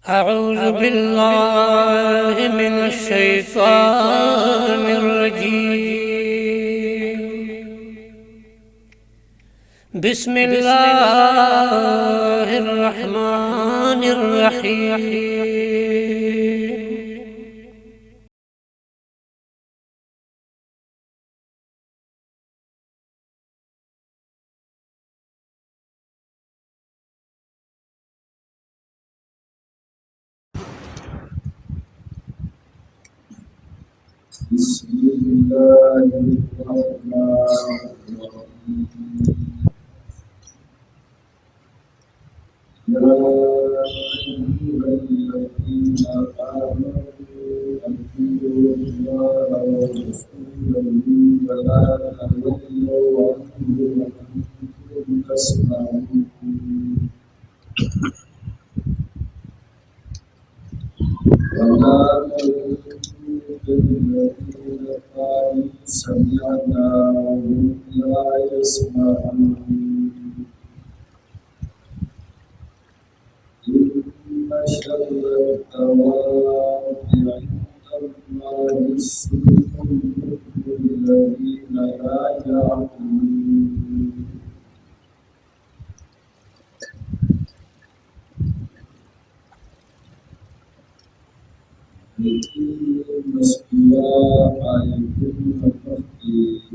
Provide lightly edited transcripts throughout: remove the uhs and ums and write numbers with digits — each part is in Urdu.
أعوذ بالله من الشيطان الرجيم. بسم الله الرحمن الرحيم. بسم الله الرحمن الرحيم. يا أيها الذين آمنوا أطيعوا الله ورسوله ولا تولوا عنه وأنتم تسمعون. ولا تكونوا كالذين قالوا سمعنا وهم لا يسمعون. إن شر الدواب عند الله السم الذين لا يعقلون. مسؤولية يكون التخطيط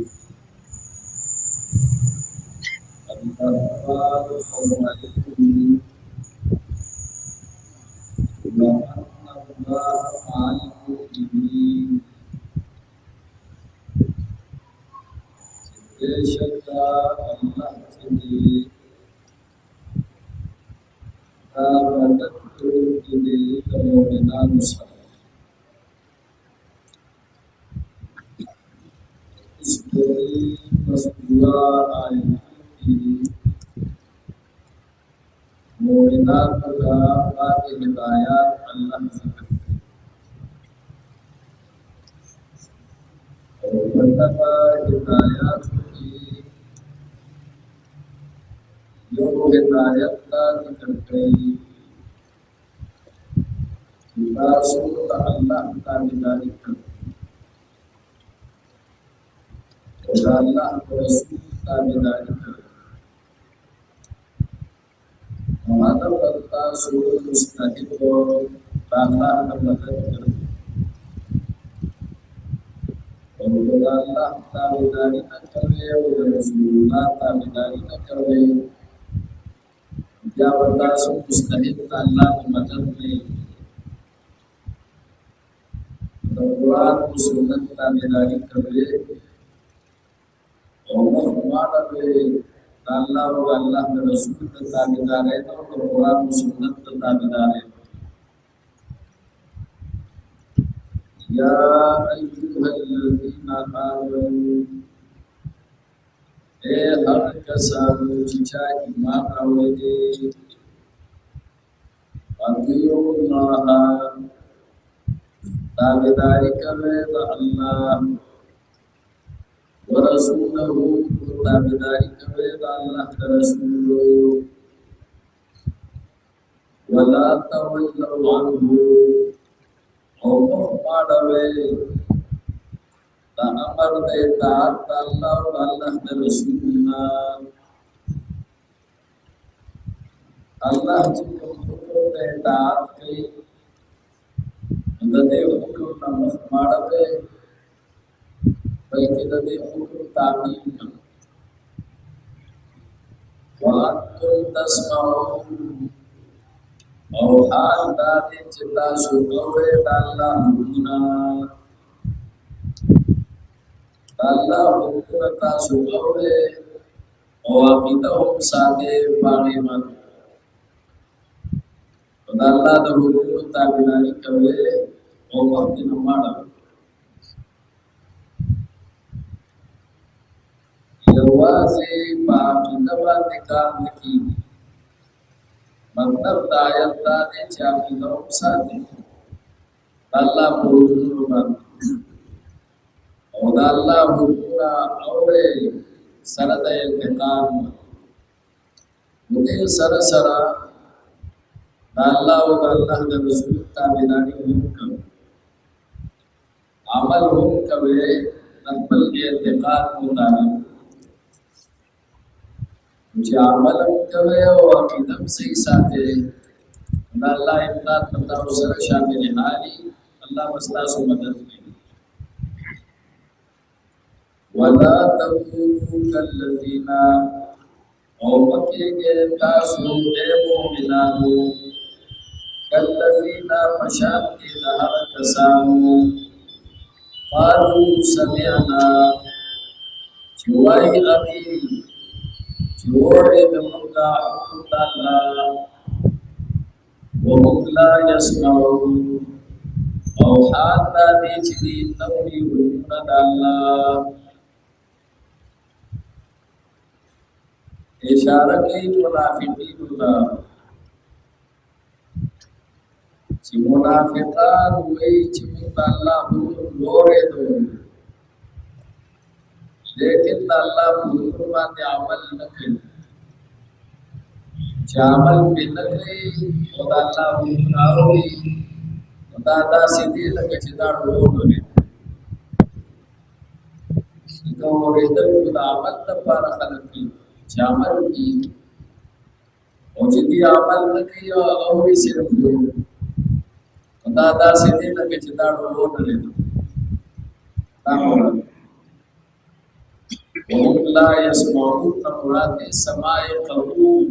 الأخبار حرمته وأن الله مع المؤمنين. شك الله سبحانه وتعالى إليك ومنا نصر. Masuklah ayat Mu'minat Allah hidayat Allah seperti Betapa hidayat Yo hidayat seperti kita suruh Allah kami dari Allah Rasul kami dari Mata berta suruh mustahil tanah berkata Allah kami dari kerja Rasulullah kami dari kerja dia berta suruh mustahil tanah berkata Quran Sunnah kami dari kerja Allah mengadai Allah Allah Rasul tabi'in itu Quran Sunnah tabi'in. Ya ayyuhalladzina amanu har kasabu cica iman awadi Allah tabi'in kami Allah ورسوله تابعين كبير الله رسوله ولا تولوا عنه أو مفعله تأمر ديتات الله والله رسولنا الله جل ديتات في الذي حكم مفعله baik dari hukum tabi'in wa antum tasma'un au hal dari cita sukawe dalam guna dalam hukum ta sukawe au kita sate pariman dalam hukum tabi'in kawe au waktu namara Jawasi kita berdekat lagi. Mantap ayat tadi siapa yang satu. Allah berfirman. Allah berfirman. Aure sarada yang ketam. Mungkin sara Allah و Allah د رسول تابعداري هم کوي عمل هم کوي خپل اعتقاد مطابق چې عمل هم کوي او عقیده هم صحیح ساتي دا الله امداد پتا سره شامل حالي الله واستاسو مدد کوي ولا تكونوا كالذين او مکیږي تاسو د مؤمنانو كالذين مشاهد دهر کسانو قالوا سمعنا چوای ابي چوره دمغا حکم الله وهم لا يسمعون او حال دا دي چې دي نوري حکم الله اشاره کوي منافقین ته چې منافقان وایي چې موږ الله حکم اورېدو لیکن الله حکم باندې عمل نه کوي چې عمل به نه کوي او الله حکم اوري دا داسې دي لکه چې دا ډول دا اورېدل د عمل لپاره خلک دي چې عمل کوي او چې دې عمل نه کوي او یې صرف دا داسې دي لکه چې دا ډول لري دا وهم لا يسمعون مراد سماع قبول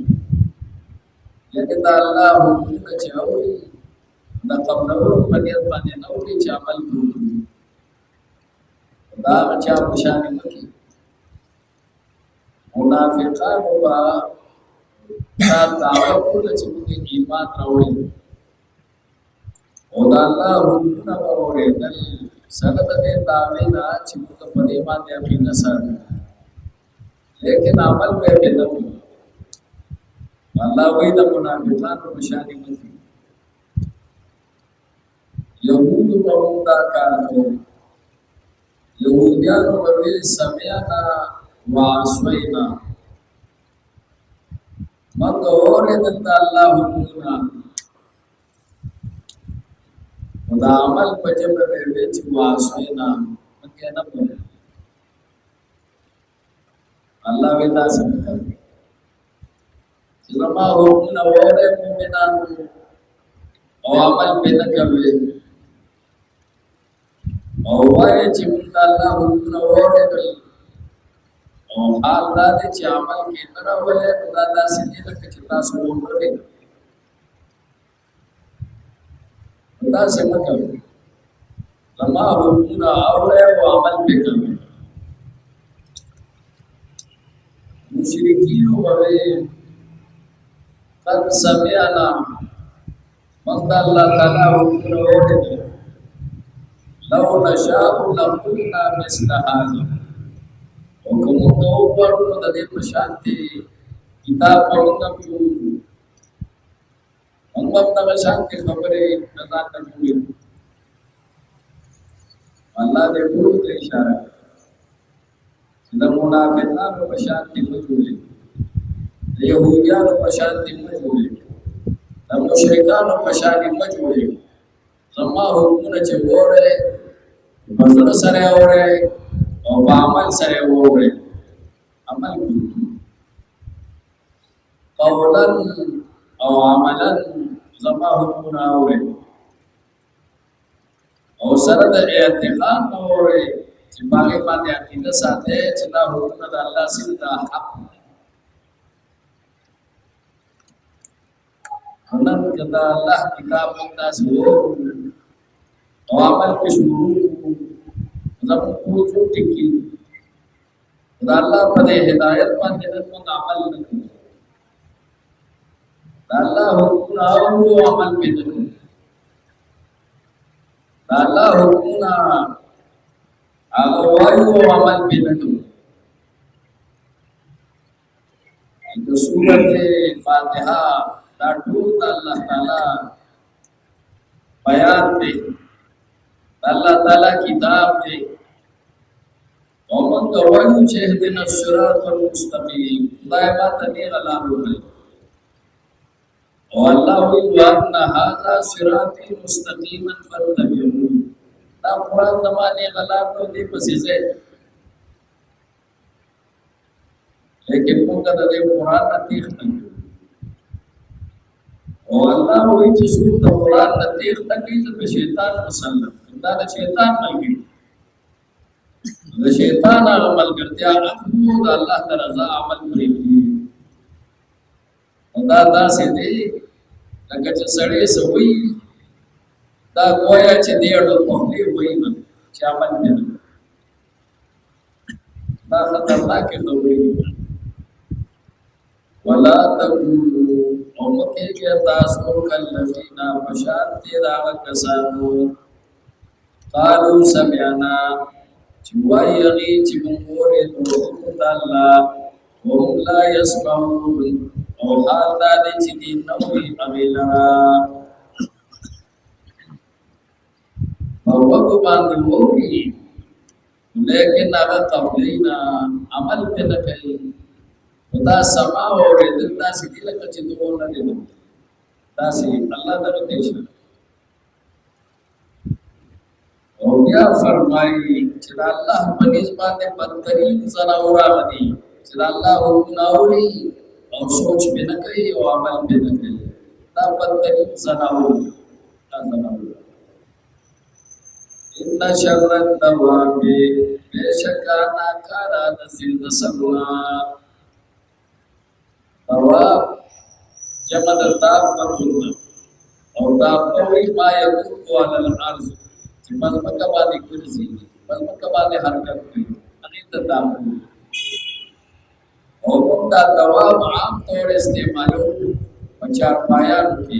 لکه دا الله حکم چې اوري دا قبلو پنځه باندې نه اوري چې عمل کوي دا چې په شان کې منافقان با دا تعوقل چې موږ ایمان راوړي او دا الله حکم اوري دل سره د دعوی نه چې موږ په دې باندې عقیده سره لیکن عمل به نه کوي الله وایي د منافقانو په شان کې يهود ومودا کار کوي يهوديانو ورته سمعنا وعصينا مګ اورېدل د الله حکمونه دا عمل په جبر به چې وعصينا مګ نه پوهه الله ودا څنګه چې زما حکمونه اورې مؤمنانو او عمل به نه کوي او وای چې موږ الله حکم اورېدل او حال دا چې عمل کې نه راولې دا داسې دي لکه چې تاسو وګورئ دا څنګه کوي لما حکم اورې او عمل به کوي مشرکین وایي قد سمعنا من الله تعالی حکم اورېدل لو نشاء لقلنا مثل هذا وكم تو پرونو د دې په شانتي کتاب پرونو هم په شانتي خبره نظر کوي الله دې ټول ته اشاره د منافقانو په شانتي موجوده د يهوديانو په شانتي موجوده د مشرکانو په شانتي موجوده زما حکمونه چې وره بزر سره وره او عمل سره وره عمل قولا او عملا زما حکمونه وره او سره د اعتقاد وره چې باغې باندې عقیده ساته چې دا حکمونه د الله سره د حق نن کدا الله کتاب تاسو او عمل په شروع زم کو جو ټکی دا الله په هدایت باندې موږ عمل وکړو دا الله حکم او عمل په دغه دا الله حکم او وایو عمل په دغه د سورته فاتحه دا ټول الله تعالی بیان دی الله تعالی کتاب دی او موږ وایو چې دنا الصراط المستقیم دا ما ته نه غلام وکړي والله وأن هذا صراطي مستقيما فاتبعوه. دا قرآن زمانه غلط او دی پسې ځای لیکن موږ د دې قرآن نه تېښته کوو او الله وایي چې څوک د قرآن نه تېښته کوي د شیطان مسلط دا د شیطان ملګری د شیطان هغه ملګرتیا اخلو د الله د رضا عمل پرېږدي دا داسې دی لکه چې سړی سوي دا گویا چې دی اړو پخلی وایي نه چې عمل نه دا خطرناک خبرې دي ولا تقولوا امکه تاسو کلذین بشارت راغ کسانو قالوا سمعنا چې وایي چې موږ اورېدو د الله وهم لا يسمعون او حال دا دی چې دې نوې اویلرا او وګ باندې ووري لیکن هغه قبلینا عمل په نه کوي دا سما اورېدل دا سړي لکه چې دوه نه دي دا سي الله تعالی دې شي او بیا فرمایي چې الله په نسبت بدترین زناور باندې چې الله ورناوري او سوچ به نه کوي او عمل به نه کوي دا بدترین زناور دا زناور ان شر الدواب بشکا ناکارا د سند سبنا دواب جمع د داب مطلوب او داب کوي ما یکو علی الارض چې مزمکه باندې ګرځي مزمکه باندې حرکت کوي هغه ته داب او دا دواب عام طور استعمالو پچار پایان کې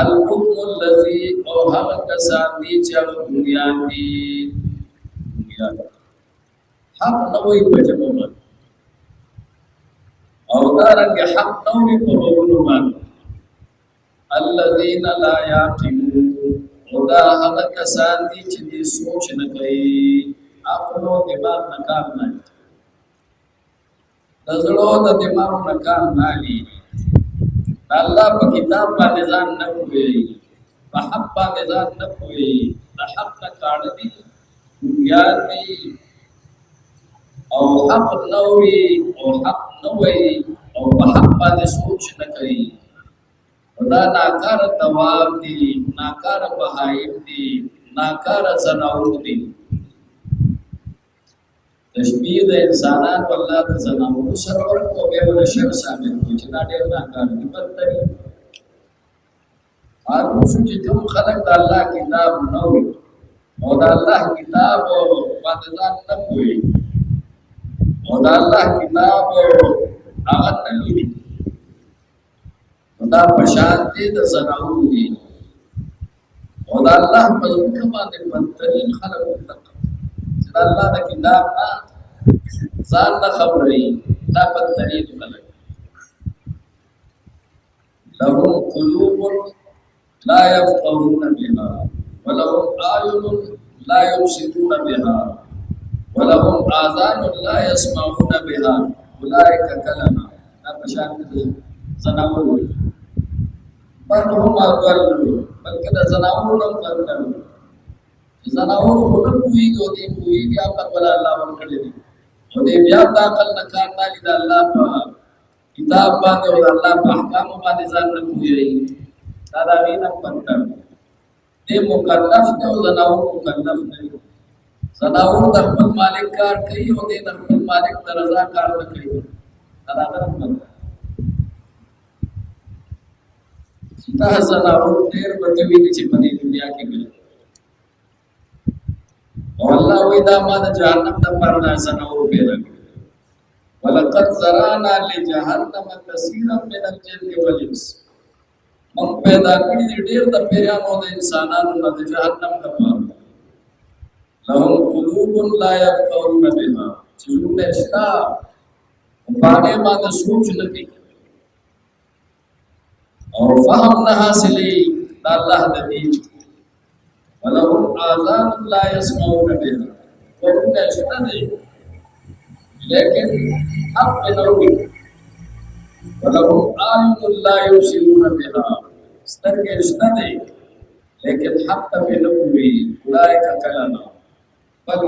الحكم الذي او هغه کسان دي چې بنیاد دي حق نه وي په جمع او دا رنګ حق نه وي په ورونو باندې الذين لا يعقلون او دا هغه کسان دي چې دې سوچ نه کوي خپل دماغ نه کار نه دزړو د دماغ نه کار نه لري الله په کتاب باندې ځان نه کوي په حق باندې ځان نه کوي د حق نه کار دي یاد دي او حق نووي او حق نووي او په حق باندې سوچ نه کوي دا ناکار دواب دي ناکار بهایم دي ناکار زناور دي تشبیه د انسانان والله د زناور سره ورکو به ول شر ثابت دي چې دا ډېر ناکار دي بدتري هر چې کوم خلق د الله کتاب نو او د الله کتاب باندې ځان نه کوي او د الله کتاب هغه نه لري دا پشانتي د زناور دي او د الله په حکم باندې بدترین خلق الله د کتاب نه ځان نه خبرې دا بدترین خلک لهم قلوب لا يفقهون بها ولهم أعين لا يبصرون بها ولهم آذان لا يسمعون بها أولئك كالأنعام دا بشان زناور بل هم أضل بلکې د زناور هم بدتر زناور په کوی او دې کوی بیا په ولا الله ورکړي دي او دې بیا د عقل نه کار نه لید الله په کتاب باندې او الله په احکام باندې ځان نه کوي دا دا وینه پنځه دې مکلف ته زناور مکلف نه زناور د خپل مالک کار کوي او دې د خپل مالک د رضا کار نه کوي دا دا دا زناور ډېر بدوي چې په دې دنیا کې ګل والله وإذا ما جهنم دبرنا زنور بيرك ولقد زرعنا لجهنم كثيرا من الجن والإنس موږ پیدا کړي دي ډېر د پیرانو د انسانانو نه د جهنم لپاره لهم قلوب لا يفقهون بها چې زړونه شته په هغې باندې سوچ نه کوي او فهم نه حاصلوي د الله د دین ولهم آذان لا يسمعون بها غوږونه شته دی لیکن حق پرې نه اوري ولهم اعین لا یبصرون بها سترګې شته دی لیکن حق ته پرې نه ګوري اولئک کالانعام بل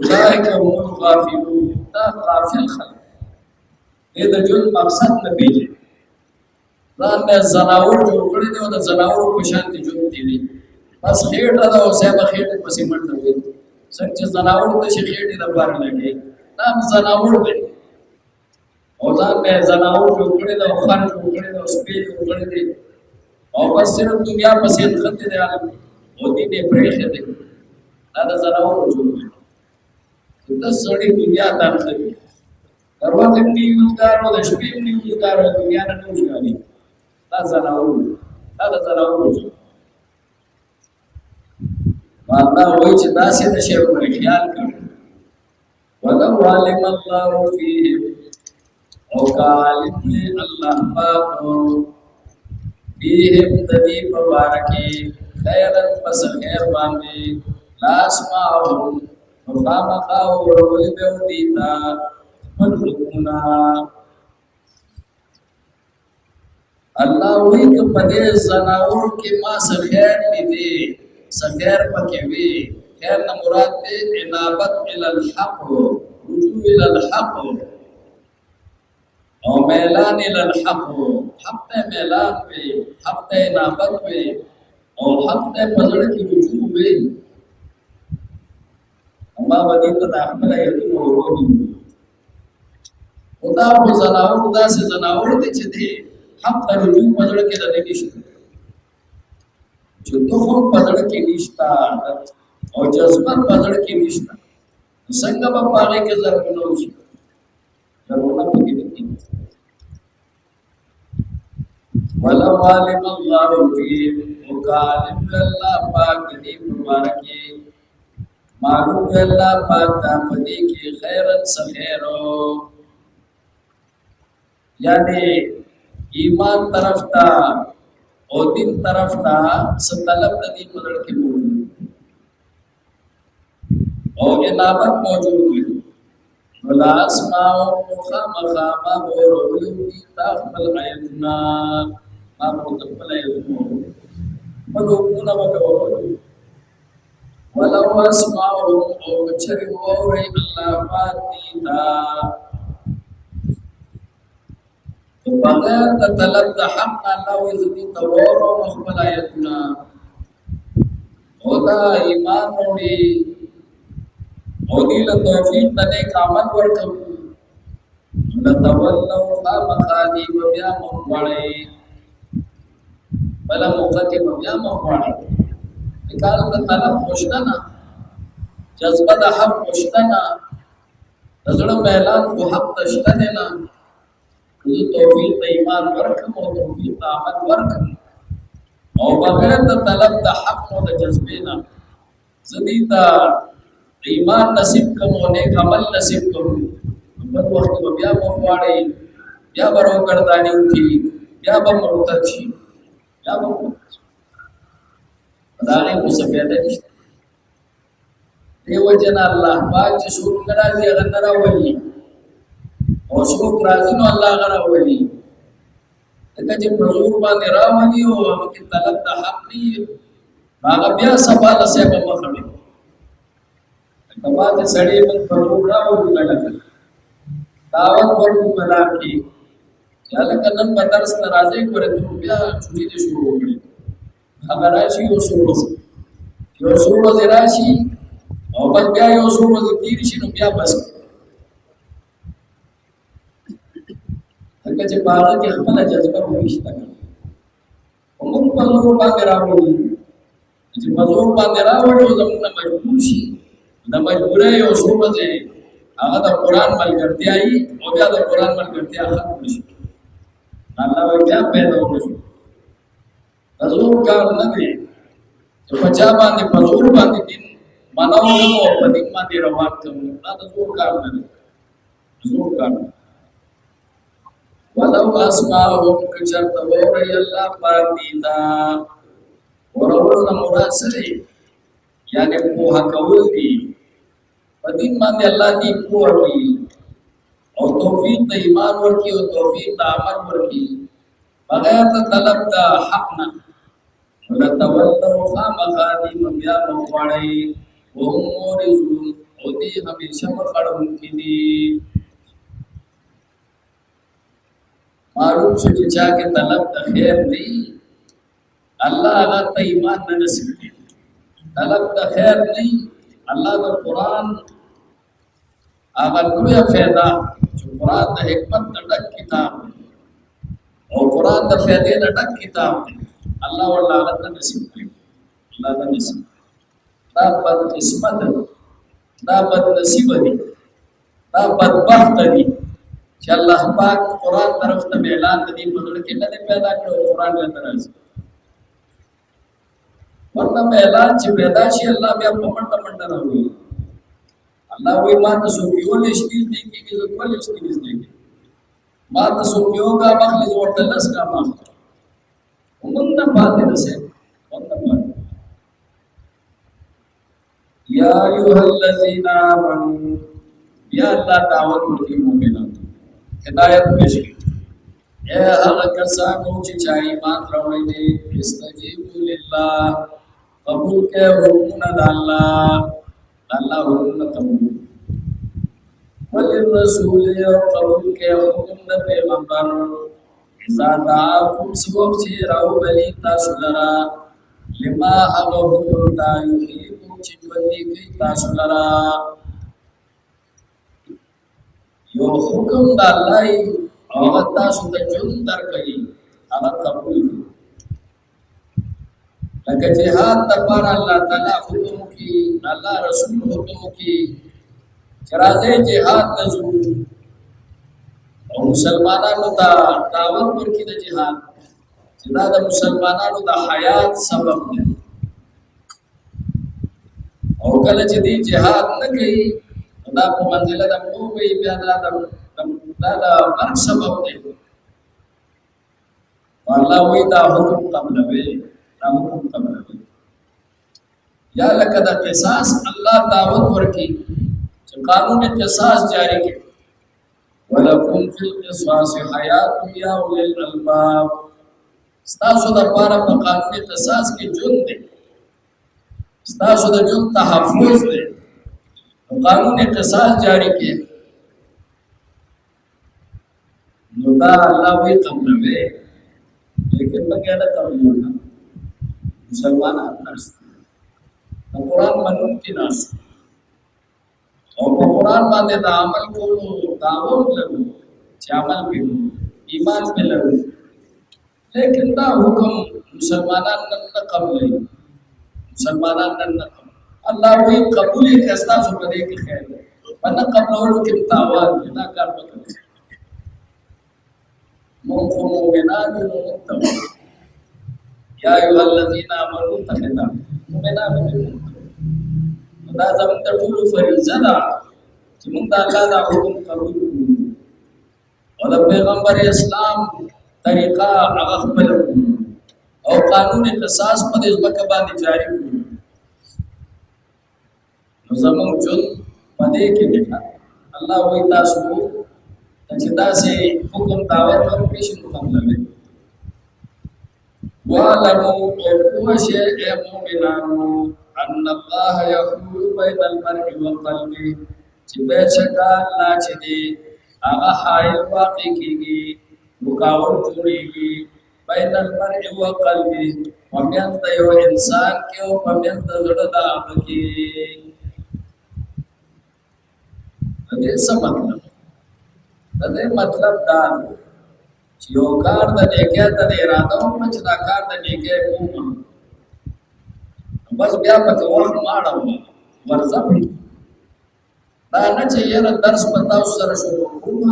اولئک هم الغافلون دا غافل خلک دې د ژوند مقصد نه پېژني ځان مې ځناور جوړ کړی دی او د ځناورو په شان دي ژوند تېري بس خېټه ده او صاحب خېټې پسې منډه وي څنګه چې ځناور ته شي خېټې دپاره لګي دا هم ځناور دی او ځان مې ځناور جوړ کړی دی او خر جوړ کړی دی او سپی جوړ کړی دی او بس صرف دنیا پسې نښتې دی عالم او دین یې پرېښی دی دا د ځناورو جوړ دی ته سړی دنیا ته نښتي دروازه هم نه یوزګار او د شپې هم نه یوزګار او دنیا نه نه وژغاري دا ځناور دا د ځناورو جوړ الله وایي چې داسې د شی پورې خیال کړي ولو علم الله فیهم او که عالم دی الله پاک فیهم د دې په باره کې خیرا پس خیر باندې لا اسمعهم نو خامخا اورولې به ودي تا خپل حکمونه الله وایي که په دې ځناور کې ما څه خیر دی سخیر پکې وی خیر نه مراد دې انابت الى الحق رجوع الى الحق او میلان الى الحق حق ته میلان وی حق ته انابت وی او حق ته پزړ کې رجوع وی اما ودی ته خپل یقین ورونی خدا خو زناور داسې زناور دي چې دې حق ته رجوع پزړ کې د نشته چې تخم پزړ کې نشتا او جذبت پزړ کې نشتا څنګه په پاره کې ضرورت وشي ضرورت پکې نشي ولا عالم الله فی وکالم الله پاک دې مبارکي معلوم الله پاک ته پدې کې خیرت سخیرو یعنی ایمان طرف ته او دین طرف ته ستلب د دې په لړ کې موجود او انابت موجود وي ولا اسماء مخامخا ما ورولو دي تخبل عیدنا ما متقبل عیدنا مدوکونا وکورولو ولو اسماءهم او بچری ووري الله پاتی تا بغیر د طلب د حق الله عزت تور او مخبل آیتنا او دا ایمان وړي او دې له توفیق د نیک عمل ورکړو د تولو خامخادي بیا مخوړی بل موقع کې بیا مخوړی کار د طلب خوشتنه جذبه د حق خوشتنه زړه اعلان کو حق تشتنه نه دې توفیق د ایمان ورکړو او توفیق د عمل ورکړو او بغیر د طلب د حق او د جذبې نه زديتا ایمان نصیب کوم او نیک عمل نصیب کوم په وخت بیا مخواړي بیا برو ګردانی کی بیا به مرتد شي بیا به داغه کو څه پیدا نشته دیو جن الله پاک چې شروع ناراضي هغه نراولي او شروع راضي نو الله غره ولي دغه چې حضور باندې راوړي او هغه کې طلب د حق نه هغه بیا سوال سه په مخړي کما ته سړی من حضور راوړي لګا دعوت ورکو ملا کی چاله کنن په درس ناراضي کوي ته بیا چوری دي شروع کړي هغه راشي او سورو راشي او بیا یو سورو تیر شي نو بیا بس هغه چې باغ کې خپل جذبه وښته موږ په زور باندې راوړو چې په زور باندې راوړو زموږ مجبور شي د مجبورۍ یو سورو دی هغه د قران ملګرتیاي او بیا د قران ملګرتیا ختم شي الله بیا پیدا وشي زور کار نه دی چې په چا باندې په زور باندې دین منو کوم او په دین باندې روان کوم دا د زور کار نه دی زور کار ولو اسماءهم کچرت وری الله پاک دیتا ورورنا مراد سره یعنی په کول دی په دین باندې الله دی پوه کی او توفیق د ایمان ورکی او توفیق د عمل ورکی بغیر طلب د حق نه ولتولوا خامخادی بیا مخوړی وهم مورزون او دی همیشه مخړون کی دی معلوم شو چې چا کې طلب د خیر دی الله هغه ته ایمان نه نصیب کړي طلب د خیر نه الله د قران هغه لویه فایده چې قران د حکمت ډک کتاب او قران د فائدې ډک کتاب دی الله والله هغه نصیب کړي الله د نصیب دا بد قسمت دا بد نصیب دی دا بدبخت دی چې الله پاک قران طرف ته اعلان د دې په لور کې نه پیدا کړو قران له طرف ورته اعلان چې پیدا شي الله بیا په منډه منډه راوي الله وی ما ته سو یو لشتي دي کې زه کول لشتي دي ما ته سو یو کا مخلص ورته لس کا ما ومن نه پاتې نشي ومن پاتې یا ایها الذین آمنوا یا الله دعوت ورکړي مؤمنان ہدایت پیش کی اے هغه کسانو چې چا ایمان راوړی دي استجیبوا لله قبول کړه حکمونه د الله حکمونه قبول وللرسول قبول کړه حکم د پیغمبر اذا دعاکم سبب چې راو بلی تاسو لرا لما هغه حکم دا یحییکم چې باندې کوي تاسو لرا یو حکم د الله او تاسو ته جون درکړي هغه قبول لکه جهاد د پر الله تعالی حکم کی الله رسول حکم کی چرازه جهاد نزو او مسلمانانو ته دعوت ورکړي د جهاد چې دا د مسلمانانو د حیات سبب دی او کله چې دی جهاد نه کوي دا په منځله د موږ بیا دا د مرګ سبب دی الله وی دا حکم قبلوي دا حکم قبلوي یا لکه د قصاص الله دعوت ورکي چې قانون قصاص جاری کړي ولکم فی القصاص حیات یا اولي الالباب ستاسو د پاره په قانون قصاص کې جون دی ستاسو د جون تحفظ دی قانون قصاص جاری کړي نو دا الله وی قبلوي لیکن بغیر قبول نه مسلمانان ناس قرآن منون کی ناس او په قرآن باندې د عمل کولو دعوت لرو چې عمل وکړو ایمان په لرو لیکن دا حکم مسلمانان نه قبلوي مسلمانان نه الله وی قبول کستا سو په دې کې خیر ده ونه قبولو کې تاوان نه کار وکړي مؤمنان متقون یا ایها الذین آمنوا اتقوا مؤمنان دا زموږ د ټول فریضه ده چې موږ د الله د حکم قبول کړو او د پیغمبر اسلام طریقه هغه خپل او قانون قصاص په دې ځمکه باندې جاری کړو نو زموږ جون پدې کې دی الله وی تاسو چې تاسو حکم دعوت ورکړئ شي کوم لګي وَعَلَمُوا وَشَيْءٍ مُؤْمِنَانُ أَنَّ اللَّهَ يَحُولُ بَيْنَ الْمَرْءِ وَقَلْبِهِ چې بشکا الله چې دی هغه حائل واقع کیږي رکاوټ جوړيږي بین المرء وقلبه ومن د یو انسان کې او ومن د زړه د هغه کې دې څه مطلب دې مطلب دا چې یو کار د نیکه د اراده او چې دا کار د نیکه کوم بس بیا په وخت ماړه ورځم دا نه چې یره درس پتا سره شروع کوم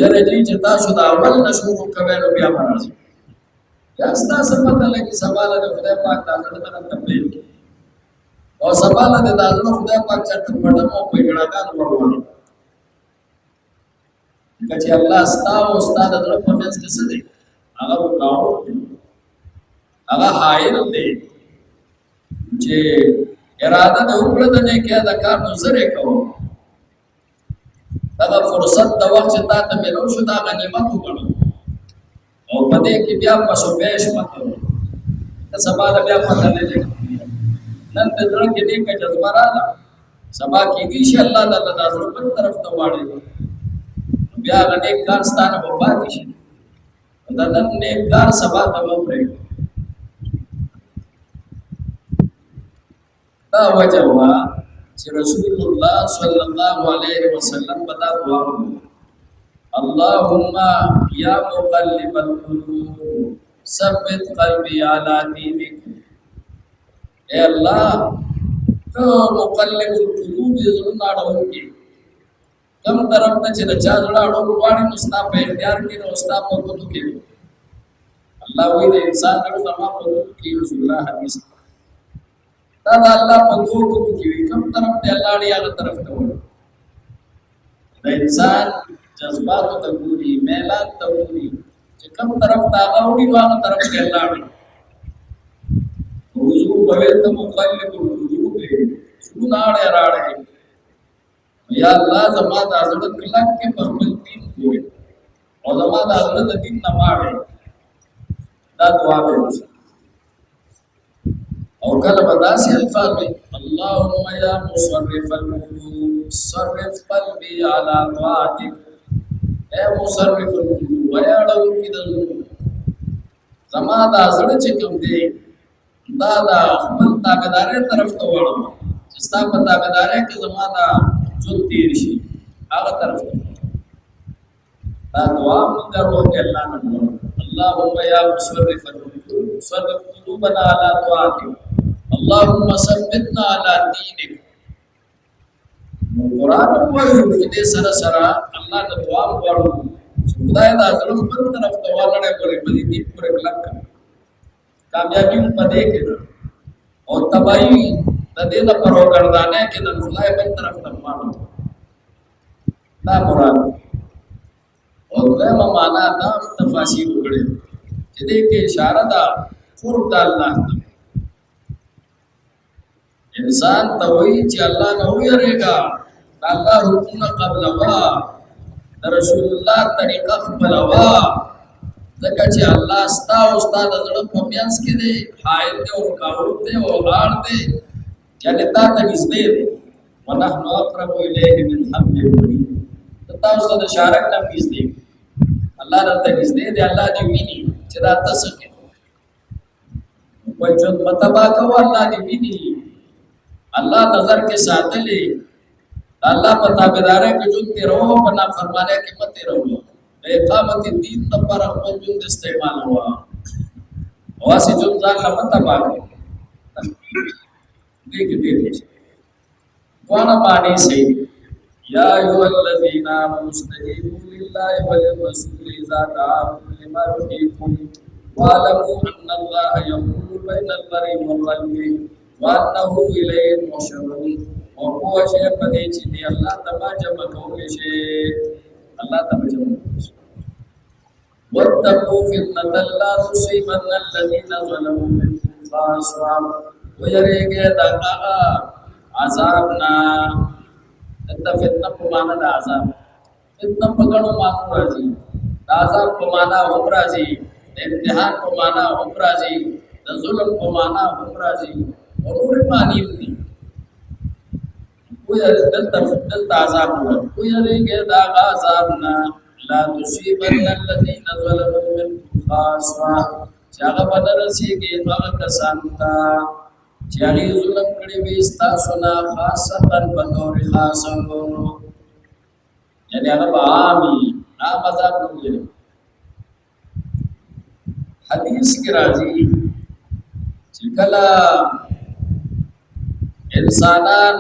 یره دې چې تاسو دا اول نه شروع کوئ نو بیا راځي بیا ستاسو پته لګي سبا له خدای پاک تعالی ته تپل او سبا له د الله خدای پاک چرته پړم او په ګړاګان ورول کچې الله ستا او استاد د په منځ کې څه دی هغه وکاو هغه حائل دی چې اراده د وکړه د نه کې دا کار نو زره کوو دا فرصت د وخت چې تا ته ملو شو دا غنیمت وګڼو او په دې کې بیا پښو پېښ مکو ته سبا د بیا په تل دې نن ته ځل کې دې کې جذبه راځه سبا کې دې شي الله تعالی د ازر په طرف ته واړي بیا غنیک کار ستانه په پاتې شي دا نن نیک کار سبا ته وپرې دا وجه وا چې رسول الله صلی الله علیه وسلم بدا دعا اللهم یا مقلب القلوب ثبت قلبی علی دینک اے الله تو مقلب القلوب زړه اړو کې کم طرف ته چې چا زړه اړو غواړي نو ستا په اختیار کې نو ستا په کوتو کې الله وی د انسان زړه زما په کوتو کې رسول الله حدیث دا الله په کوتو کې کم طرف ته الله اړي هغه طرف ته وړي د انسان جذبات ته ګوري میلان ته ګوري چې کوم طرف ته هغه هغه طرف ته الله اړي حضور بوي ته مقلب القلوب شنو اړه راړه یا الله زما د ازړه کلک کې په خپل دین کوی او زما د ازړه د دین نه ماړه دا دعا به او کله بداسي الفاظ اللهم یا مصرف القلوب صرف قلبي على طاعتك اے مصرف القلوب یا اړو کې د زما د ازړه چې کوم دی دا د خپل تابعداري طرف ته وړم چې ستا په تابعداري کې زما د جو تیر شي هغه طرف ته دا دعا موږ ورو کې الله نه اللهم یا مصرف القلوب صرف قلوبنا على طاعتك اللهم ثبتنا على دينك قرآن وایو دې سره سره الله د دعا وړو خدای دا ظلم په طرف ته ولاړې کوي په دې پر کلک کامیابی په دې کې او تباہی د دې د پروګردانه کې د خدای په طرف ته وړو دا مراد او دغه معنا دا تفاسیر وکړي چې دې کې اشاره ده قرب د الله انسان ته وایي چې الله نه ویریږي الله حکم قبل وا رسول الله طریقه خپل وا ځکه چې الله ستا او استاد زړه په میانس کې دی حائل دی او رکاوټ دی او غاړ دی یعنی تا ته نږدې دی ونحن اقرب الیه من حبل الورید تاسو د شارک نه نږدې الله راته نږدې دی الله دې ویني چې دا تاسو کې وای چې متبا کو الله دې ویني الله نظر کے ساتلے اللہ پتا بیدارے کہ جن تے رہو بنا فرمانے کہ مت رہو اقامت دین پر خپل جن استعمال ہوا واسه جن ځان لمت باندې دیکھ وانا معنی صحیح یا ایها الذین آمنوا استجیبوا لله وللرسول اذا دعاکم لما يحييكم واعلموا ان الله يحول بين المرء وقلبه وانه الیه المحشرون او هو شی پدې چې دی الله تبا جمع کوي شي الله تبا جمع کوي واتقوا فتنة لا تصيبن الذين ظلموا منكم خاصة ويريګه دا عذابنا د فتنه په معنا د عذاب فتنه په ګڼو معنا راځي د عذاب په معنا هم راځي د امتحان په معنا هم راځي د ظلم په معنا هم راځي اور معنی دی کوئی دلتا عذاب ہوا کوئی رہے دا عذاب نہ لا تصيبن الذين ظلموا منكم خاصة چاغه بدرسي کې هغه کسان ته چې هغه ظلم کړی وي تاسو نه خاصه په تور خاصه یعنی هغه عامي عام عذاب نه حدیث کې راځي چې کله انسانان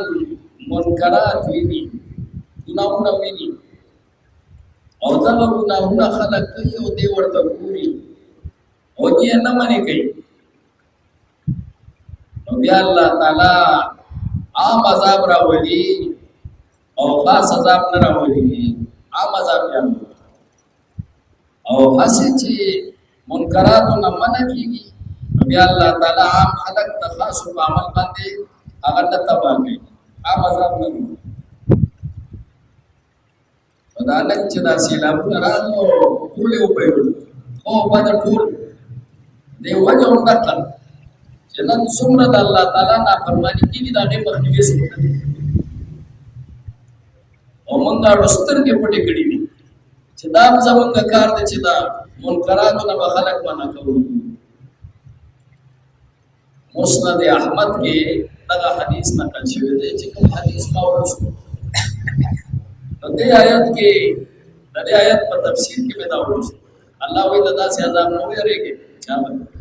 منکرات ویني ګناهونه ویني او دا ګناهونه خلق کوي او دی ورته ګوري او دې نه منې کوي نو بیا الله تعالی عام عذاب راولي او خاص عذاب نه راولي عام عذاب یا او هسې چې منکراتو نه منع کېږي نو بیا الله تعالی عام خلق د خاصو په عمل باندې هغه نه تباه کوي عام عذاب نه وي په دا نن چې دا سیلابونه راغلو ټول یې وبهېدل خو بد ټول دې وجه همدغه چې نن څومره د الله تعالی نافرماني کېږي د هغې مخنیوي څوک نه کوي او موږ اړو سترګې پټې کړي دي چې دا هم زموږ کار دی چې دا منکراتو نه به خلک منع کوو مسند احمد کې دغه حدیث نقل شوی دی چې کوم حدیث ما ولوستو نو دې آیت کې د دې آیت په تفسیر کې مې دا ولوستو الله وایي دا داسې عذاب نه ویریږي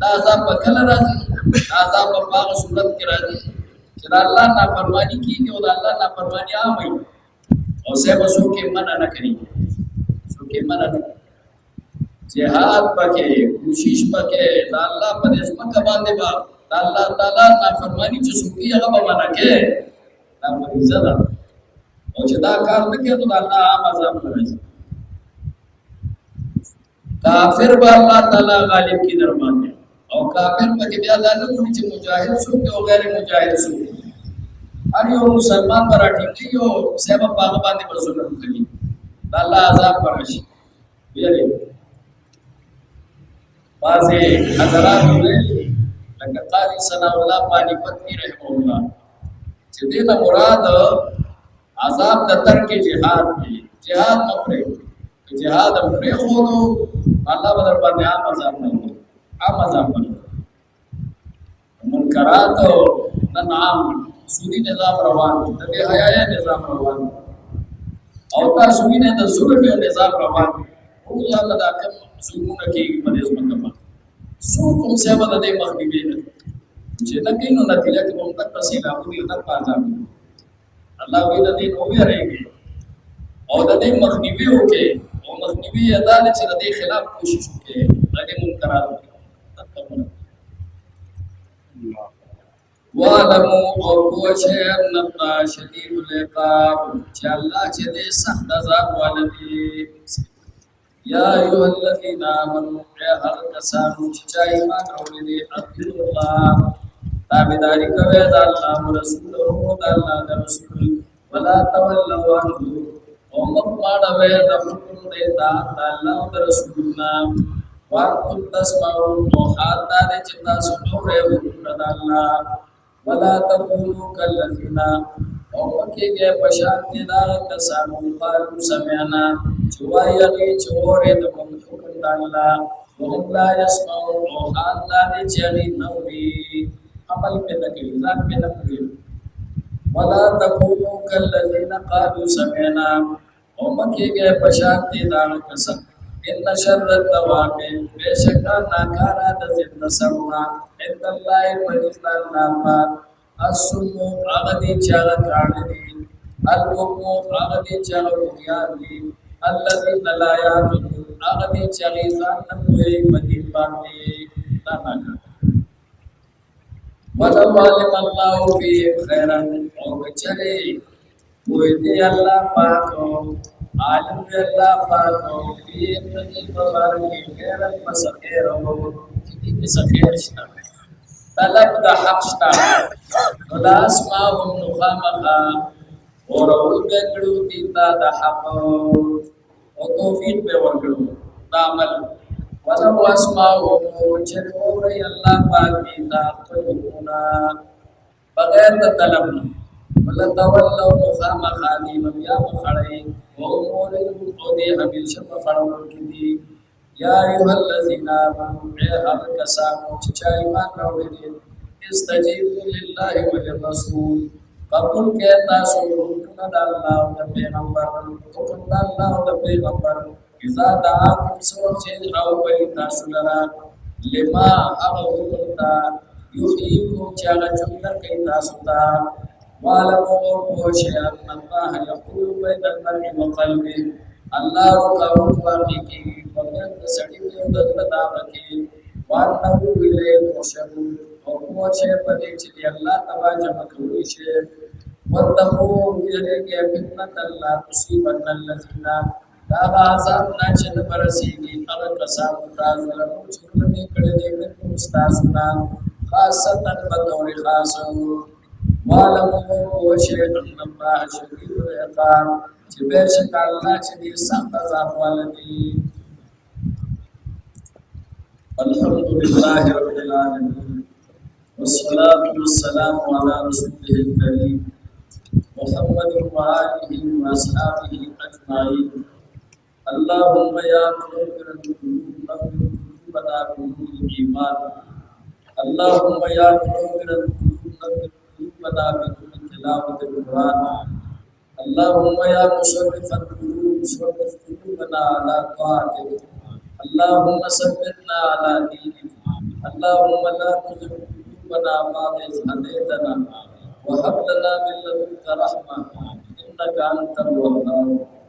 دا عذاب په کله راځي دا عذاب په هغه صورت کې راځي چې د الله نافرماني کېږي او د الله نافرماني عام وي او څوک څوک یې منع نه کوي څوک یې منع نه کوي جهاد پکې کوشش پکې د الله په ځمکه باندې با د الله تعالی نافرمانی چې څوک یې هغه به منع کوي دا فریضه ده او چې دا کار نه کوي نو د الله عام عذاب نه راځي کافر به الله تعالی غالب کی در باندې او کافر پکې بیا دا نه وایي چې مجاهد څوک او غیر مجاهد څوک هر یو مسلمان پر اټیږي او سبب هغه باندې مسلمان کوي د الله عذاب ورشي ویلې بعضې حضرات ویلي لکه قاری ثناء الله پانیپتی رحمه الله چې دې نه مراد عذاب د ترک جهاد دی جهاد نه پرېږدي جهاد هم پرېښودو الله به در باندې عام عذاب نه وي عام عذاب نه منکرات نن عام سودی نظام روان دی د بې حیایۍ نظام روان دی او تاسو وینئ د ظلم یو نظام روان دی اوس الله دا کوم ظلمونه کېږي په دې ځمکه باندې څوک هم څه به د دې مخنیوي نه کوي چې نه کوي نو نتیجه کې به هم دغه سیلابونه یو دغه عذاب الله وایي د دې نه وویریږئ او د دې مخنیوي وکړئ او مخنیوي یې دا ده چې د دې خلاف کوشش وکړئ د دې منکرات وکړئ وَاعْلَمُوا او پوه شئ ان الله شدید العقاب چې الله چې دې سخت عذاب والا دی یا ایها الذین آمنوا هر کسانو چې چا ایمان راوړي دي اطیعوا الله تابعداري کوي د الله او رسول او د الله د رسول ولا تولوا عنه او مخ ماړوي د حکم دی د الله او د رسول نام وانتم تسمعون او حال دا چې تاسو اورئ حکم د الله ولا تقولوا كالذين او کېږي په شان دي دا کسانو قالو سمعنا چې وایي چې اورې د حکم د الله وهم لا يسمعون او حال دا چې نه وي عمل په لګي ځان په لګي ولا تقولوا كالذين قالوا سمعنا او کېږي په شان دي دا کسانو ان شر الدواب بشکا ناکارا د زنده سرنا ان الله پرستان ناما اسمو اغدی چاغه کاڼدي الوکو اغدی چاغه بنیادی الذين لا يعقلون اغدی چاغه ځان نه کوي پدې باندې تا نه ولو علم الله في خيرا او بچره وې دې الله پاک عالم دی الله پاک او دې په مبارک خیر مسخیر او دې کې سخیر شته طلب د حق شته ولا اسماءهم نخامخا اور اول بکړو دې د حق او توفیق به ورکړو دا عمل ولو اسماءهم چرور الله پاک دې دا خپلونه بغیر د طلب ولا تولوا نخامخا دې بیا مخړې وَأُمُورٍ قَدِي هَمِيشَ مَفَرَوْنَ كِدِي يَا أَيُّهَا الَّذِينَ آمَنُوا هَرْ كَسَانُوا چا ایمان راوړي استجیبوا لله وللرسول قبول کې تاسو حکم د الله او د پیغمبر حکم د الله او د پیغمبر اذا دعاكم سوچ راوړي تاسو لرا لما هغه حکم تا یحییکم چې هغه څنګه کوي تاسو ته وَعَلَمُوا وَشَيْئًا اللَّهَ يَحُولُ بَيْنَ الْمَرْءِ وَقَلْبِهِ الله رکاوټ واقع کی په د سړي او د دعوت کې وأنه إليه تحشرون وهو شيء بديت الله تبارك وتعالى واتقوا إليك فتنة لا تصيبن الذين لا عذاب ناچن برسيږي هغه کسان تاسو له څخه کړي دي کوم تاسو نه خاصه بطور خاص معلومه او شيء ان الله شديد العقاب چې به شک الله چې دې سخت عذاب ولدي. الحمد لله رب العالمين والصلاة والسلام على رسوله الكريم محمد وآله وأصحابه أجمعين. اللهم يا منور القلوب نور قلوبنا بنور الإيمان. اللهم يا منور القلوب نور قلوبنا بنور تلاوة القرآن. اللهم يا مصرف القلوب صرف قلوبنا على طاعتك. اللهم ثبتنا على دينك. اللهم لا تزغ قلوبنا بعد إذ هديتنا وهب لنا من لدنك رحمة إنك أنت الوهاب.